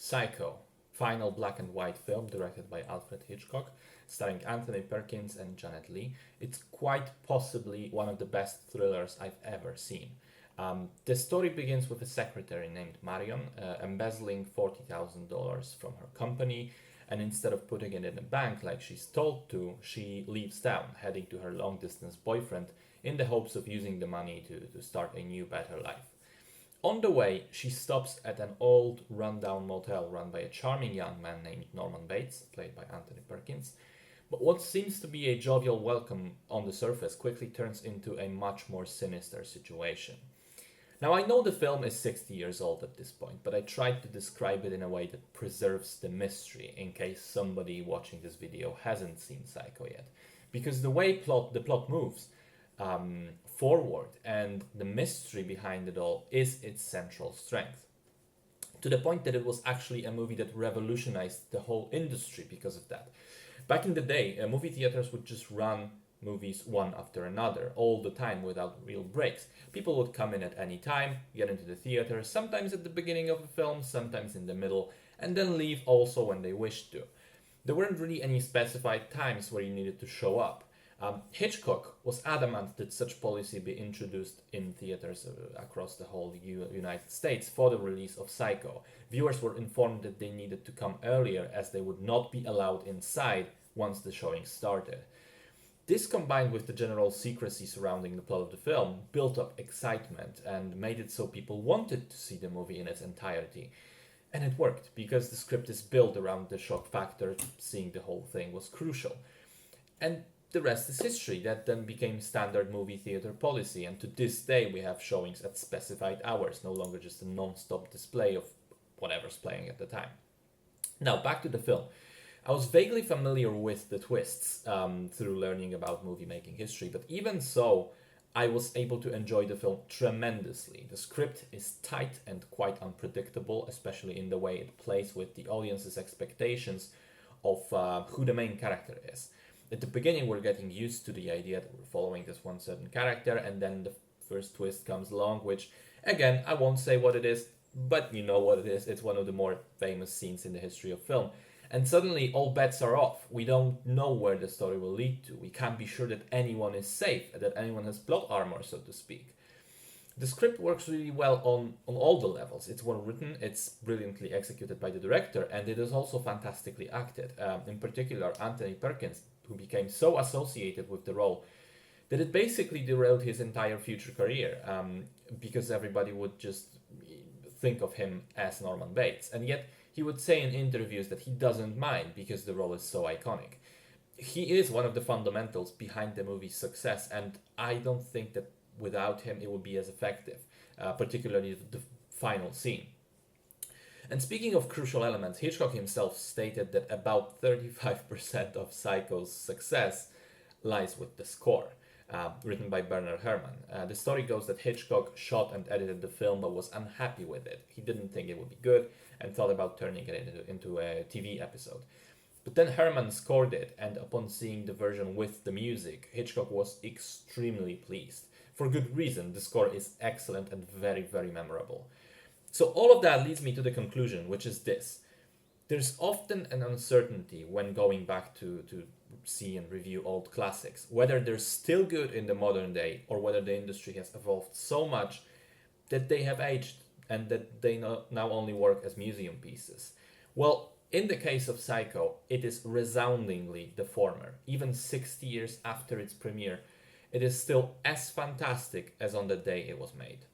Psycho, final black and white film directed by Alfred Hitchcock, starring Anthony Perkins and Janet Leigh. It's quite possibly one of the best thrillers I've ever seen. The story begins with a secretary named Marion embezzling $40,000 from her company, and instead of putting it in a bank like she's told to, she leaves town, heading to her long distance boyfriend in the hopes of using the money to start a new, better life. On the way, she stops at an old, rundown motel run by a charming young man named Norman Bates, played by Anthony Perkins. But what seems to be a jovial welcome on the surface quickly turns into a much more sinister situation. Now, I know the film is 60 years old at this point, but I tried to describe it in a way that preserves the mystery in case somebody watching this video hasn't seen Psycho yet. Because the plot moves forward and the mystery behind it all is its central strength. To the point that it was actually a movie that revolutionized the whole industry because of that. Back in the day, movie theaters would just run movies one after another all the time without real breaks. People would come in at any time, get into the theater, sometimes at the beginning of a film, sometimes in the middle, and then leave also when they wished to. There weren't really any specified times where you needed to show up. Hitchcock was adamant that such policy be introduced in theaters across the whole United States for the release of Psycho. Viewers were informed that they needed to come earlier as they would not be allowed inside once the showing started. This, combined with the general secrecy surrounding the plot of the film, built up excitement and made it so people wanted to see the movie in its entirety. And it worked, because the script is built around the shock factor. Seeing the whole thing was crucial. And the rest is history. That then became standard movie theater policy, and to this day we have showings at specified hours, no longer just a non-stop display of whatever's playing at the time. Now, back to the film. I was vaguely familiar with the twists through learning about movie making history, but even so, I was able to enjoy the film tremendously. The script is tight and quite unpredictable, especially in the way it plays with the audience's expectations of who the main character is. At the beginning, we're getting used to the idea that we're following this one certain character, and then the first twist comes along, which, again, I won't say what it is, but you know what it is. It's one of the more famous scenes in the history of film. And suddenly, all bets are off. We don't know where the story will lead to. We can't be sure that anyone is safe, that anyone has plot armor, so to speak. The script works really well on all the levels. It's well written, it's brilliantly executed by the director, and it is also fantastically acted. In particular, Anthony Perkins, who became so associated with the role that it basically derailed his entire future career, because everybody would just think of him as Norman Bates. And yet, he would say in interviews that he doesn't mind because the role is so iconic. He is one of the fundamentals behind the movie's success, and I don't think that without him it would be as effective, particularly the final scene. And speaking of crucial elements, Hitchcock himself stated that about 35% of Psycho's success lies with the score, written by Bernard Herrmann. The story goes that Hitchcock shot and edited the film but was unhappy with it. He didn't think it would be good and thought about turning it into a TV episode. But then Herrmann scored it, and upon seeing the version with the music, Hitchcock was extremely pleased. For good reason. The score is excellent and very, very memorable. So all of that leads me to the conclusion, which is this. There's often an uncertainty when going back to see and review old classics, whether they're still good in the modern day or whether the industry has evolved so much that they have aged and that they now only work as museum pieces. Well, in the case of Psycho, it is resoundingly the former. Even 60 years after its premiere, it is still as fantastic as on the day it was made.